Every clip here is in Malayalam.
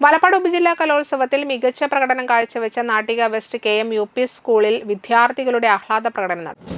വലപ്പാട് ഉപജില്ലാ കലോത്സവത്തിൽ മികച്ച പ്രകടനം കാഴ്ചവെച്ച നാട്ടിക വെസ്റ്റ് KM UP സ്കൂളിൽ വിദ്യാർത്ഥികളുടെ ആഹ്ലാദ പ്രകടനം നടത്തി.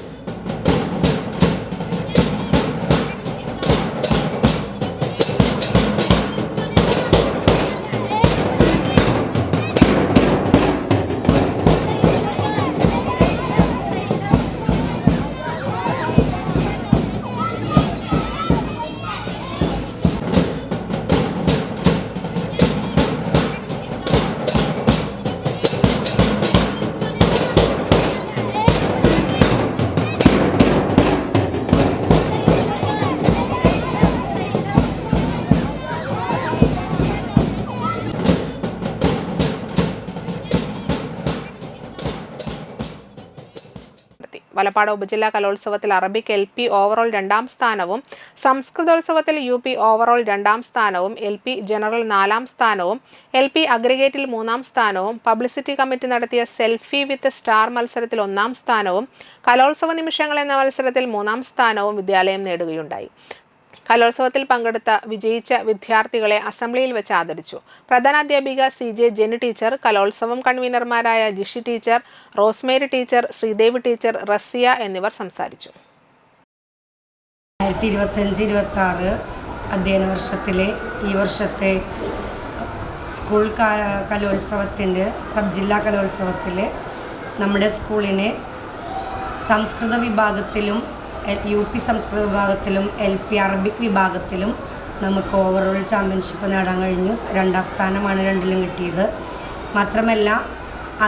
വലപ്പാട് ഉപജില്ലാ കലോത്സവത്തിൽ അറബിക് LP ഓവറോൾ 2ാം സ്ഥാനവും സംസ്കൃതോത്സവത്തിൽ UP ഓവറോൾ 2ാം സ്ഥാനവും LP ജനറൽ 4ാം സ്ഥാനവും LP അഗ്രിഗേറ്റിൽ 3ാം സ്ഥാനവും പബ്ലിസിറ്റി കമ്മിറ്റി നടത്തിയ സെൽഫി വിത്ത് സ്റ്റാർ മത്സരത്തിൽ 1ാം സ്ഥാനവും കലോത്സവ നിമിഷങ്ങൾ എന്ന മത്സരത്തിൽ 3ാം സ്ഥാനവും വിദ്യാലയം നേടുകയുണ്ടായി. കലോത്സവത്തിൽ പങ്കെടുത്ത വിജയിച്ച വിദ്യാർത്ഥികളെ അസംബ്ലിയിൽ വെച്ച് ആദരിച്ചു. പ്രധാനാധ്യാപിക CJ ജെനി ടീച്ചർ, കലോത്സവം കൺവീനർമാരായ Jishi teacher, Rosemary teacher, Sridevi teacher, Rasiya എന്നിവർ സംസാരിച്ചു. 2025-26 അധ്യയന വർഷത്തിലെ ഈ വർഷത്തെ സ്കൂൾ കലോത്സവത്തിൻ്റെ സബ് ജില്ലാ കലോത്സവത്തിൽ നമ്മുടെ സ്കൂളിനെ സംസ്കൃത വിഭാഗത്തിലും UP സംസ്കൃത വിഭാഗത്തിലും LP അറബിക് വിഭാഗത്തിലും നമുക്ക് ഓവറോൾ ചാമ്പ്യൻഷിപ്പ് നേടാൻ കഴിഞ്ഞു. 2ാം സ്ഥാനമാണ് രണ്ടിലും കിട്ടിയത്. മാത്രമല്ല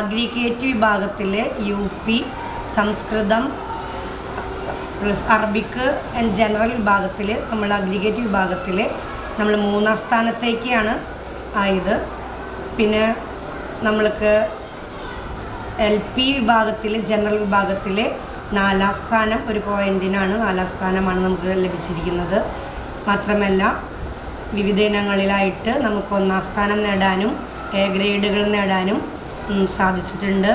അഗ്രിഗേറ്റ് വിഭാഗത്തിൽ UP Sanskrit plus Arabic and general വിഭാഗത്തിൽ നമ്മൾ അഗ്രിഗേറ്റ് വിഭാഗത്തിൽ നമ്മൾ 3ാം സ്ഥാനത്തേക്കാണ് ആയത്. പിന്നെ നമ്മൾക്ക് LP വിഭാഗത്തിൽ ജനറൽ വിഭാഗത്തിൽ 4ാം സ്ഥാനം, ഒരു പോയിൻറ്റിനാണ് 4ാം സ്ഥാനമാണ് നമുക്ക് ലഭിച്ചിരിക്കുന്നത്. മാത്രമല്ല വിവിധ ഇനങ്ങളിലായിട്ട് നമുക്ക് 1ാം സ്ഥാനം നേടാനും A ഗ്രേഡുകൾ നേടാനും സാധിച്ചിട്ടുണ്ട്.